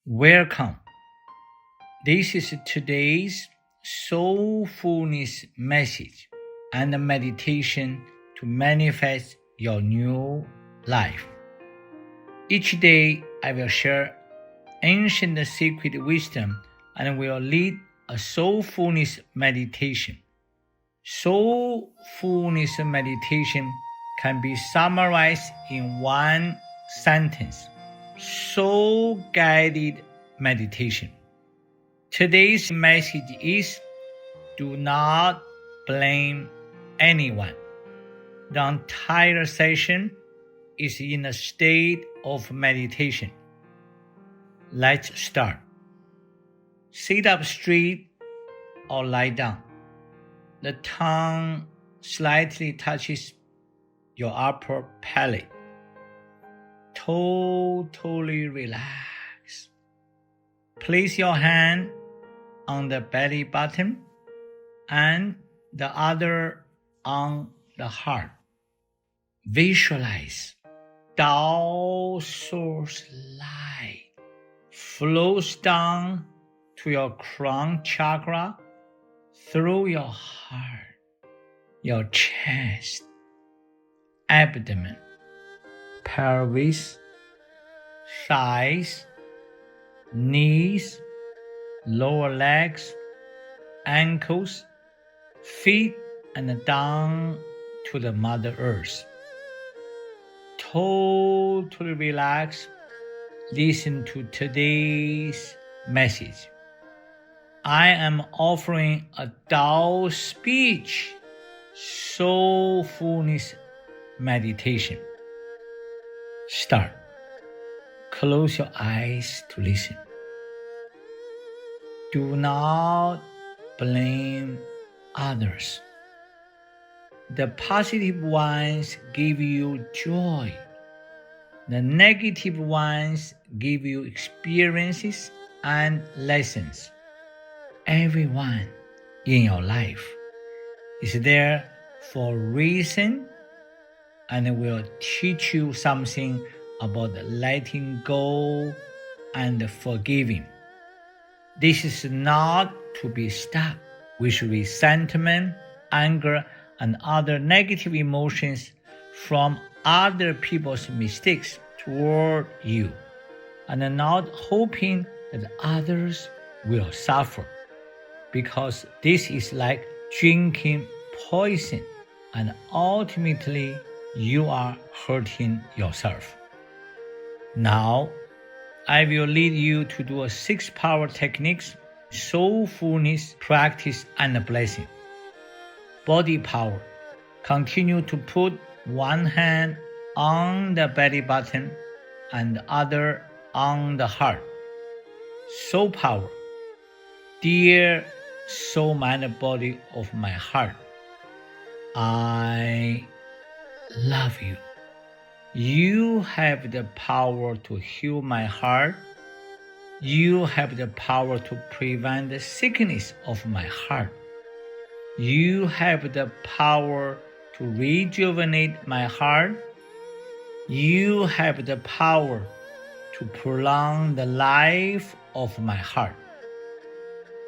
Welcome. This is today's Soulfulness message and meditation to manifest your new life. Each day I will share ancient secret wisdom and will lead a soulfulness meditation. Soulfulness meditation can be summarized in one sentence. Soul-guided meditation. Today's message is: do not blame anyone. The entire session is in a state of meditation. Let's start. Sit up straight or lie down. The tongue slightly touches your upper palate. Totally relax. Place your hand on the belly button and the other on the heart. Visualize Tao source light flows down to your crown chakra through your heart, your chest, abdomen, pelvis, thighs, knees, lower legs, ankles, feet, and down to the Mother Earth. Totally relax. Listen to today's message. I am offering a Tao speech, soulfulness meditation. Start. Close your eyes to listen. Do not blame others. The positive ones give you joy. The negative ones give you experiences and lessons. Everyone in your life is there for a reason and will teach you something about letting go and forgiving. This is not to be stuck with resentment, anger, and other negative emotions from other people's mistakes toward you, and not hoping that others will suffer, because this is like drinking poison, and ultimately you are hurting yourself. Now, I will lead you to do a 6 power techniques, soulfulness practice and blessing. Body power. Continue to put one hand on the belly button and the other on the heart. Soul power. Dear soul, mind, body of my heart, I love you. You have the power to heal my heart. You have the power to prevent the sickness of my heart. You have the power to rejuvenate my heart. You have the power to prolong the life of my heart.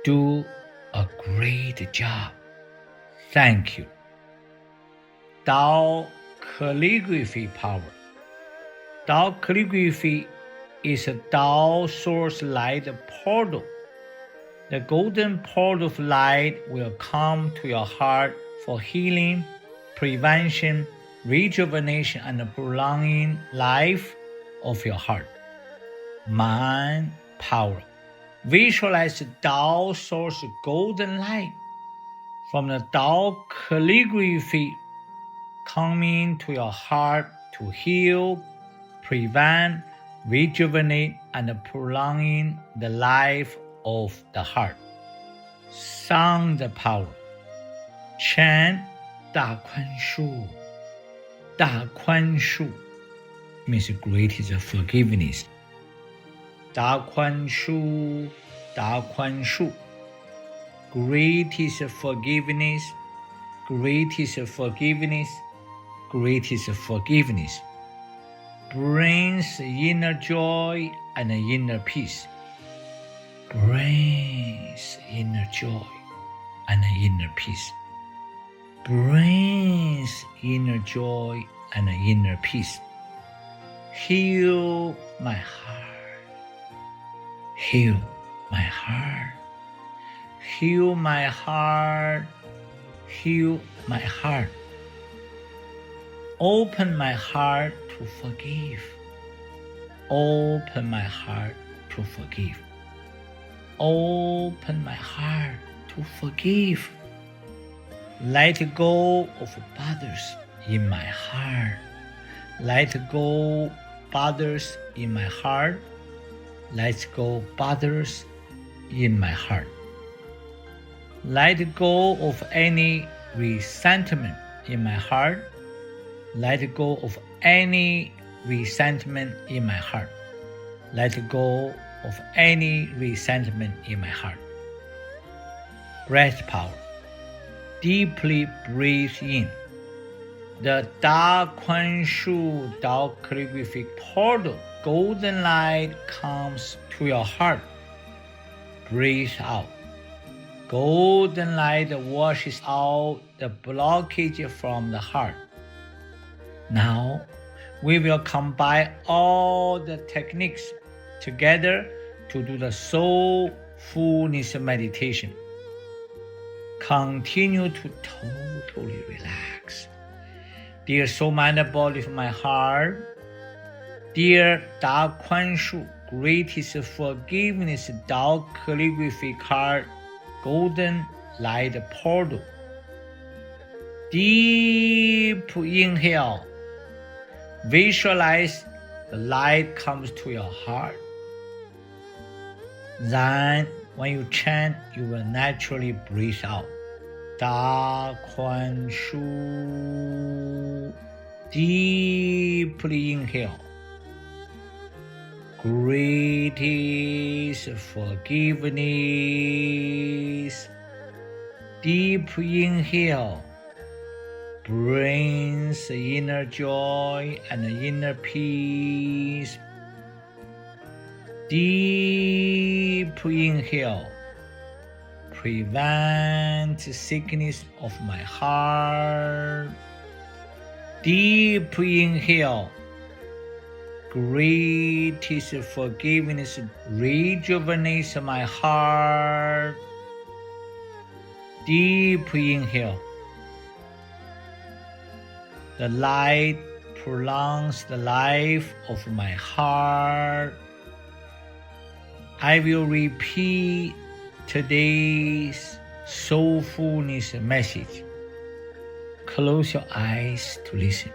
Do a great job. Thank you. Tao Calligraphy power. Tao Calligraphy is a Tao source light portal. The golden portal of light will come to your heart for healing, prevention, rejuvenation, and prolonging life of your heart. Mind power. Visualize the Tao source golden light from the Tao Calligraphy coming to your heart to heal, prevent, rejuvenate, and prolonging the life of the heart. Sound power. Chant 大宽恕. 大宽恕 means great is forgiveness. 大宽恕, 大宽恕. Great is forgiveness. Great is forgiveness. Great is forgiveness. Brings inner joy and inner peace. brings inner joy and inner peace. Brings inner joy and inner peace. Heal my heart. Heal my heart. Heal my heart. Heal my heart. Open my heart to forgive. Open my heart to forgive. Open my heart to forgive. Let go of bothers in my heart. Let go bothers in my heart. Let go bothers in my heart. Let go of any resentment in my heart. Let go of any resentment in my heart. Let go of any resentment in my heart. Breath power. Deeply breathe in. The Tao Calligraphy portal, golden light comes to your heart. Breathe out. Golden light washes out the blockage from the heart. Now, we will combine all the techniques together to do the soulfulness meditation. Continue to totally relax. Dear soul, mind, and body of my heart, dear Tao Calligraphy, greatest forgiveness Tao Calligraphy card, golden light portal. Deep inhale. Visualize the light comes to your heart. Then, when you chant, you will naturally breathe out. Tao Calligraphy. Deeply inhale. Greatest forgiveness. Deep inhale brings inner joy and inner peace. Deep inhale prevents sickness of my heart. Deep inhale, greatest forgiveness rejuvenates my heart. Deep inhale. The light prolongs the life of my heart. I will repeat today's soulfulness message. Close your eyes to listen.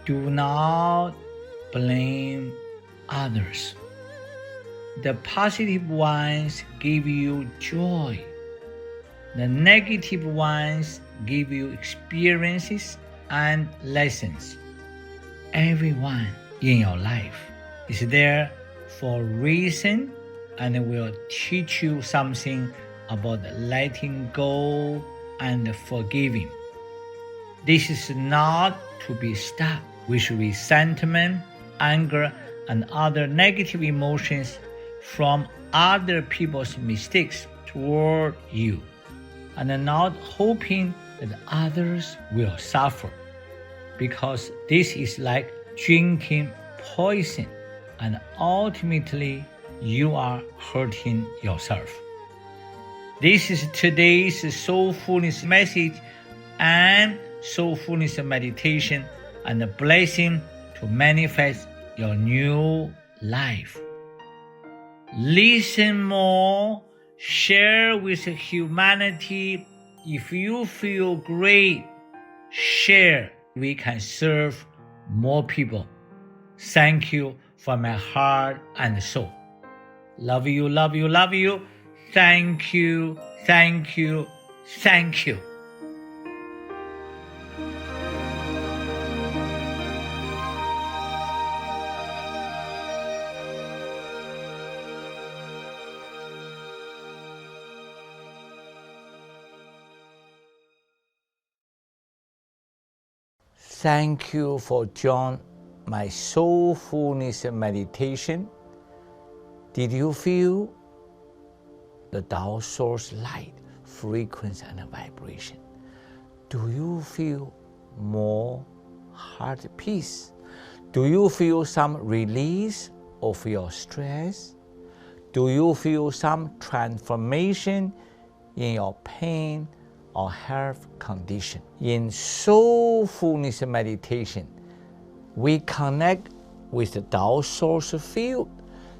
Do not blame others. The positive ones give you joy. The negative ones give you experiences and lessons. Everyone in your life is there for a reason and will teach you something about letting go and forgiving. This is not to be stuck with resentment, anger, and other negative emotions from other people's mistakes toward you, and not hoping that others will suffer, because this is like drinking poison, and ultimately you are hurting yourself. This is today's soulfulness message and soulfulness meditation, and a blessing to manifest your new life. Listen more, share with humanity. If you feel great, share. We can serve more people. Thank you from my heart and soul. Love you, love you, love you. Thank you, thank you, thank you. Thank you for joining my soulfulness meditation. Did you feel the Tao source light, frequency, and vibration? Do you feel more heart peace? Do you feel some release of your stress? Do you feel some transformation in your pain or health condition? In Soulfulness meditation, we connect with the Tao source field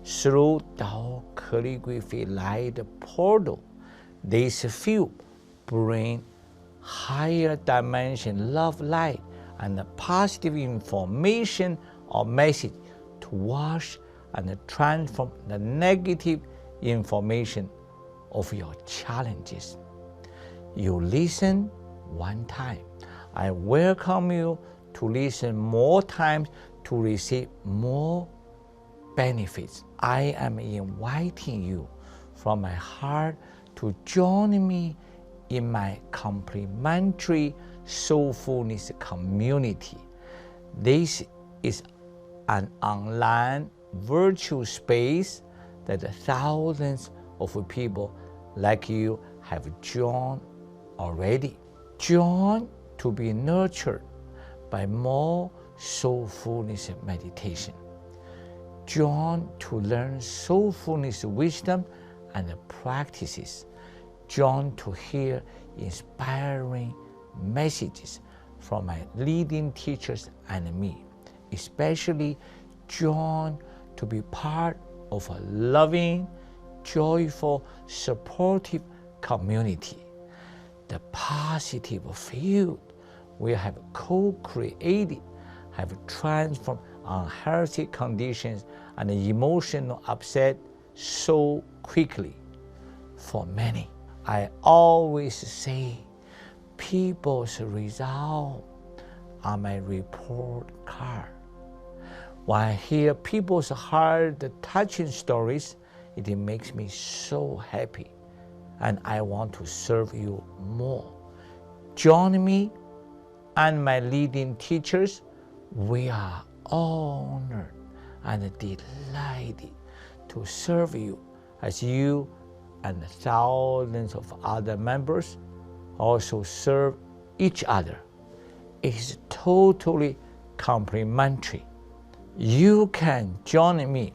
through Tao Calligraphy light portal. This field brings higher dimension love light and positive information or message to wash and transform the negative information of your challenges. You listen one time. I welcome you to listen more times to receive more benefits. I am inviting you from my heart to join me in my complimentary Soulfulness community. This is an online virtual space that thousands of people like you have joined already. Join to be nurtured by more Soulfulness meditation. Join to learn Soulfulness wisdom and practices. Join to hear inspiring messages from my leading teachers and me. Especially join to be part of a loving, joyful, supportive community. The positive field we have co-created have transformed unhealthy conditions and emotional upset so quickly. For many, I always say, people's results are my report card. When I hear people's heart-touching stories, it makes me so happy, and I want to serve you more. Join me and my leading teachers. We are honored and delighted to serve you as you and thousands of other members also serve each other. It is totally complimentary. You can join me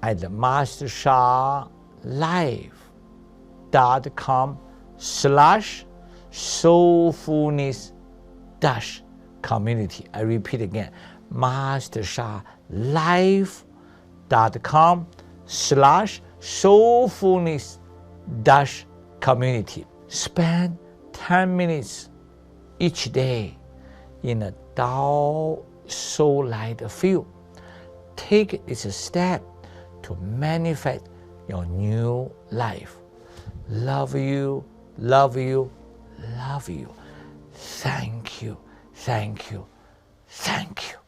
at the Master Sha live.com/soulfulness-community. I repeat again, mastershalive.com/soulfulness-community. Spend 10 minutes each day in a Tao soul light field. Take this step to manifest your new life. Love you, love you, love you. Thank you, thank you, thank you.